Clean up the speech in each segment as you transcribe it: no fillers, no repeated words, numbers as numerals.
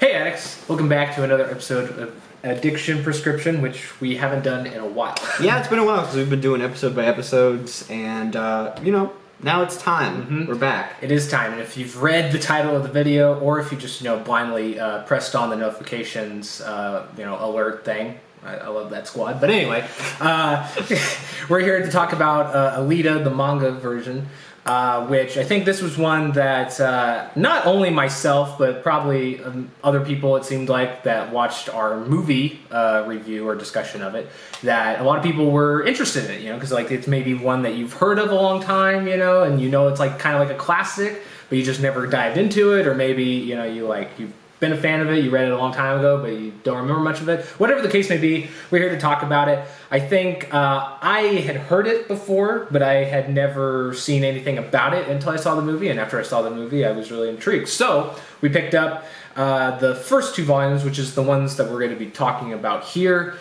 Hey Addicts, welcome back to another episode of Addiction Prescription, which we haven't done in a while. Yeah, it's been a while because we've been doing episode by episodes, and now it's time. Mm-hmm. We're back. It is time, and if you've read the title of the video, or if you just blindly pressed on the notifications, alert thing. I love that squad. But anyway, we're here to talk about Alita, the manga version, which I think this was one that not only myself, but probably other people, it seemed like, that watched our movie review or discussion of it, that a lot of people were interested in it, because it's maybe one that you've heard of a long time, and it's kind of like a classic, but you just never dived into it, or maybe, you've been a fan of it, you read it a long time ago, but you don't remember much of it. Whatever the case may be, we're here to talk about it. I think I had heard it before, but I had never seen anything about it until I saw the movie, and after I saw the movie, I was really intrigued. So we picked up the first two volumes, which is the ones that we're going to be talking about here.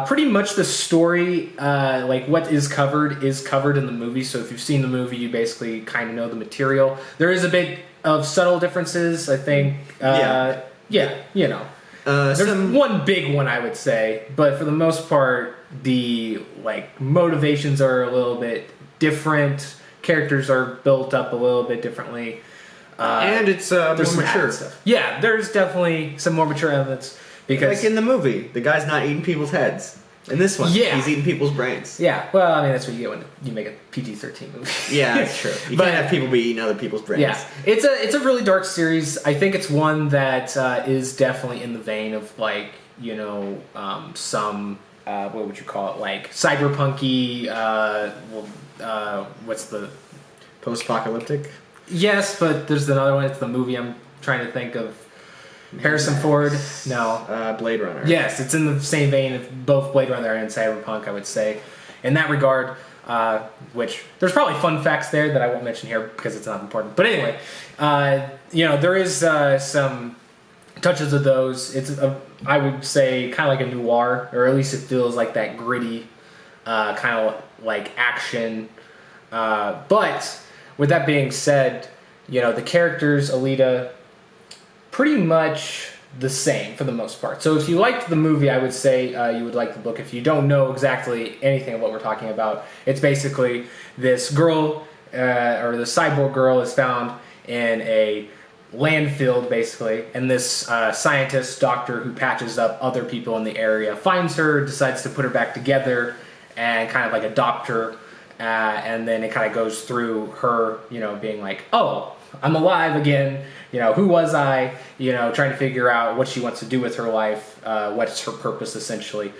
Pretty much the story, what is covered in the movie, so if you've seen the movie, you basically kind of know the material. There is a bit of subtle differences, I think. There's one big one, I would say, but for the most part, the motivations are a little bit different. Characters are built up a little bit differently, and it's more mature stuff. Yeah, there's definitely some more mature elements because, in the movie, the guy's not eating people's heads. In this one, he's eating people's brains. Yeah, well, that's what you get when you make a PG-13 movie. Yeah, that's true. You can't have people be eating other people's brains. Yeah, it's a really dark series. I think it's one that is definitely in the vein of some what would you call it, cyberpunky. What's the post-apocalyptic? Yes, but there's another one. It's the movie I'm trying to think of. Harrison Ford? No. Blade Runner. Yes, it's in the same vein of both Blade Runner and Cyberpunk, I would say. In that regard, which there's probably fun facts there that I won't mention here because it's not important. But anyway, there is some touches of those. It's, I would say, kind of like a noir, or at least it feels like that gritty, kind of like action. But with that being said, the characters, Alita, pretty much the same for the most part. So if you liked the movie, I would say you would like the book. If you don't know exactly anything of what we're talking about, it's basically this girl, or the cyborg girl, is found in a landfill, basically, and this scientist, doctor who patches up other people in the area, finds her, decides to put her back together, and kind of adopt her, and then it kind of goes through her, being like, oh, I'm alive again, who was I, trying to figure out what she wants to do with her life, what's her purpose, essentially.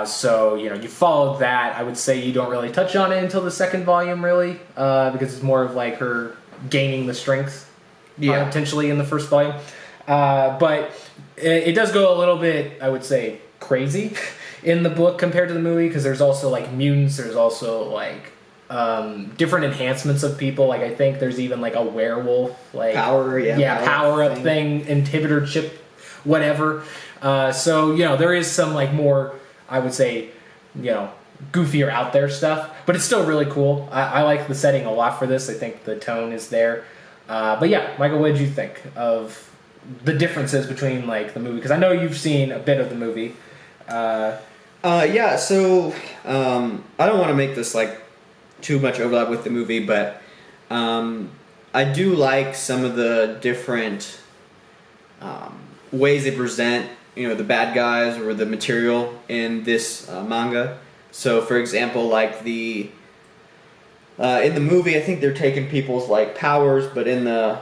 So, you followed that. I would say you don't really touch on it until the second volume, really, because it's more of her gaining the strength, potentially, in the first volume. But it does go a little bit, I would say, crazy in the book compared to the movie, because there's also, mutants, there's also, different enhancements of people. I think there's even a werewolf power up thing, inhibitor chip, whatever. So there is some more, I would say, goofier out there stuff, but it's still really cool. I like the setting a lot for this. I think the tone is there. But yeah, Michael, what did you think of the differences between the movie? Because I know you've seen a bit of the movie. So I don't want to make this too much overlap with the movie, but I do like some of the different ways they present, the bad guys or the material in this manga. So, for example, in the movie, I think they're taking people's powers, but in the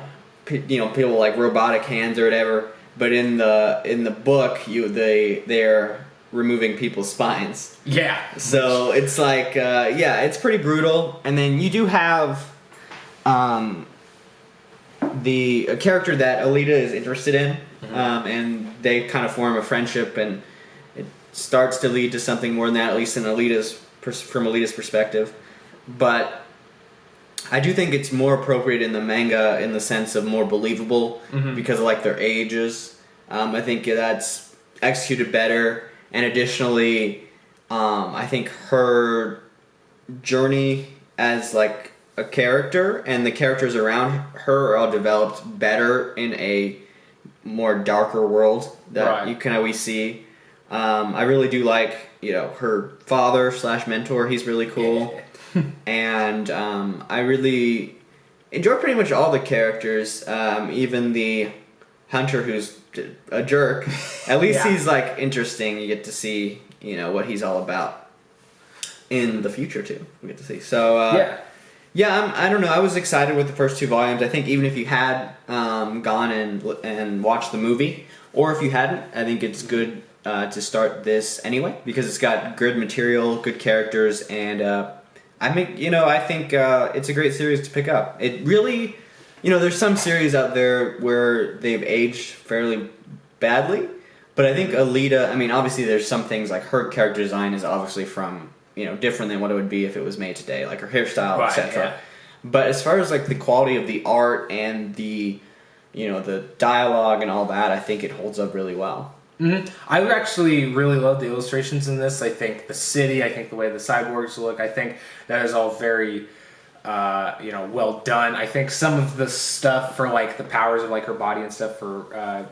people robotic hands or whatever. But in the book, they're removing people's spines. Yeah. So it's it's pretty brutal. And then you do have a character that Alita is interested in, and they kind of form a friendship, and it starts to lead to something more than that, at least from Alita's perspective. But I do think it's more appropriate in the manga in the sense of more believable, because of their ages. I think that's executed better. And additionally, I think her journey as a character and the characters around her are all developed better in a more darker world that Right. you can always see. I really do like, her father / mentor. He's really cool. And I really enjoy pretty much all the characters, even the hunter who's a jerk. At least Yeah. he's like interesting. You get to see, what he's all about in the future too. We get to see. So I don't know. I was excited with the first 2 volumes. I think even if you had gone and watched the movie, or if you hadn't, I think it's good to start this anyway because it's got good material, good characters, and I think it's a great series to pick up. It really, there's some series out there where they've aged fairly badly, but I think Alita. I mean, obviously there's some things like her character design is obviously from different than what it would be if it was made today, like her hairstyle, Right, etc. yeah. But as far as like the quality of the art and the the dialogue and all that, I think it holds up really well. Mm-hmm. I would actually really love the illustrations in this. I think the city, I think the way the cyborgs look, I think that is all very, well done. I think some of the stuff for like the powers of like her body and stuff are,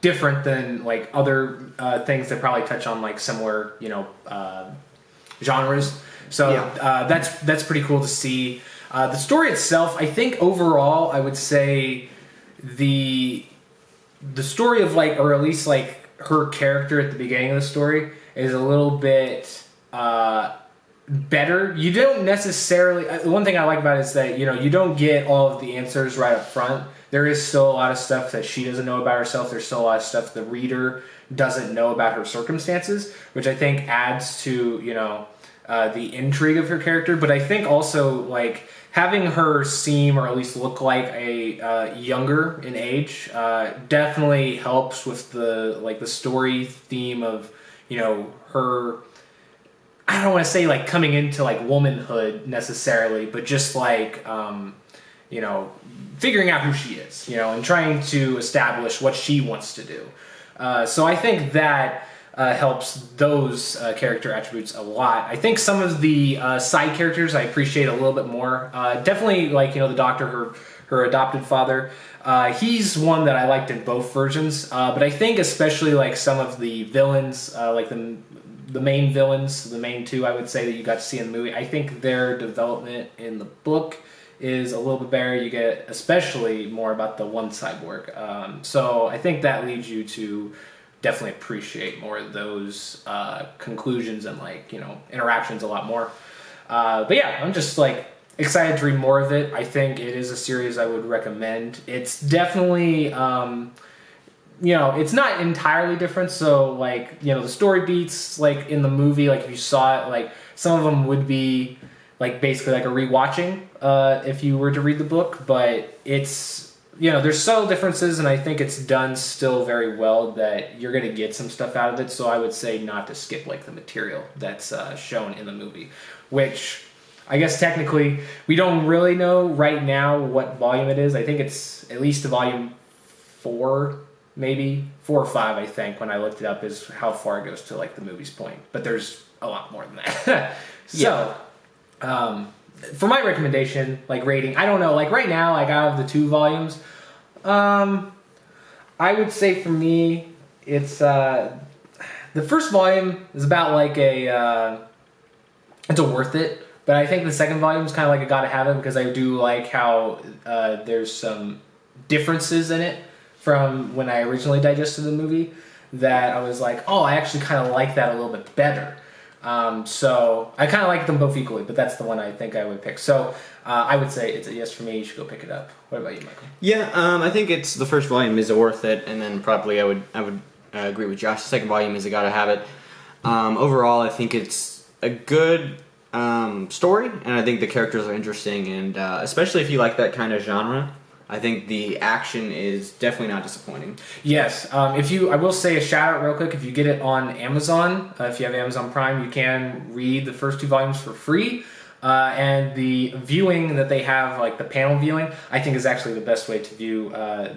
different than like other things that probably touch on like similar, genres. So that's pretty cool to see. The story itself, I think overall, I would say the story of like, or at least like her character at the beginning of the story is a little bit better. You don't necessarily. One thing I like about it is that you don't get all of the answers right up front. There is still a lot of stuff that she doesn't know about herself. There's still a lot of stuff the reader doesn't know about her circumstances, which I think adds to the intrigue of her character. But I think also like having her seem or at least look like a younger in age definitely helps with the story theme of her. I don't want to say like coming into like womanhood necessarily, but just like figuring out who she is, and trying to establish what she wants to do. So I think that helps those character attributes a lot. I think some of the side characters I appreciate a little bit more. Definitely like the doctor, her adopted father. He's one that I liked in both versions, but I think especially like some of the villains, like the main villains, the main 2 I would say that you got to see in the movie. I think their development in the book is a little bit better. You get especially more about the one cyborg. So I think that leads you to definitely appreciate more of those conclusions and like interactions a lot more. But yeah, I'm just like excited to read more of it. I think it is a series I would recommend. It's definitely it's not entirely different. So like the story beats like in the movie, like if you saw it, like some of them would be like basically like a rewatching if you were to read the book, but it's there's subtle differences, and I think it's done still very well that you're going to get some stuff out of it. So I would say not to skip like the material that's shown in the movie, which I guess technically we don't really know right now what volume it is. I think it's at least to volume 4, maybe 4 or 5. I think when I looked it up is how far it goes to like the movie's point, but there's a lot more than that. So. For my recommendation, like rating, I don't know, like right now, like out of the 2 volumes, I would say for me, it's, the first volume is about like it's a worth it, but I think the second volume is kind of like a gotta have it because I do like how, there's some differences in it from when I originally digested the movie that I was like, oh, I actually kind of like that a little bit better. So I kind of like them both equally, but that's the one I think I would pick. So I would say it's a yes for me. You should go pick it up. What about you, Michael? Yeah, I think it's the first volume is worth it, and then probably I would agree with Josh. The second volume is a gotta have it. Overall, I think it's a good story, and I think the characters are interesting, and especially if you like that kind of genre. I think the action is definitely not disappointing. Yes. I will say a shout out real quick. If you get it on Amazon, if you have Amazon Prime, you can read the first 2 volumes for free. And the viewing that they have, like the panel viewing, I think is actually the best way to view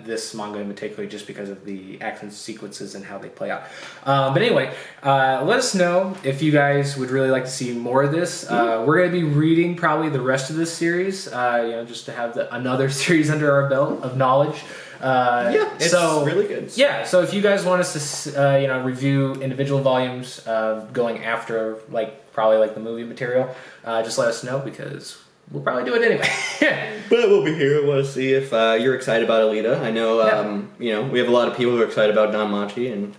this manga in particular, just because of the action sequences and how they play out. But anyway, let us know if you guys would really like to see more of this. We're going to be reading probably the rest of this series, just to have another series under our belt of knowledge. It's really good. Yeah, so if you guys want us to, review individual volumes going after, probably the movie material, just let us know because we'll probably do it anyway. But we'll be here. I want to see if you're excited about Alita. I know, we have a lot of people who are excited about Don Machi, and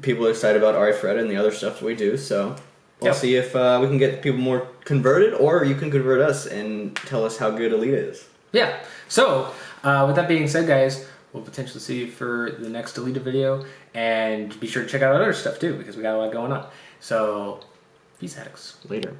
people are excited about Ari Fred and the other stuff that we do, so we'll see if we can get people more converted, or you can convert us and tell us how good Alita is. Yeah, so with that being said, guys, we'll potentially see you for the next Alita video, and be sure to check out our other stuff too, because we got a lot going on. So, peace, addicts. Later.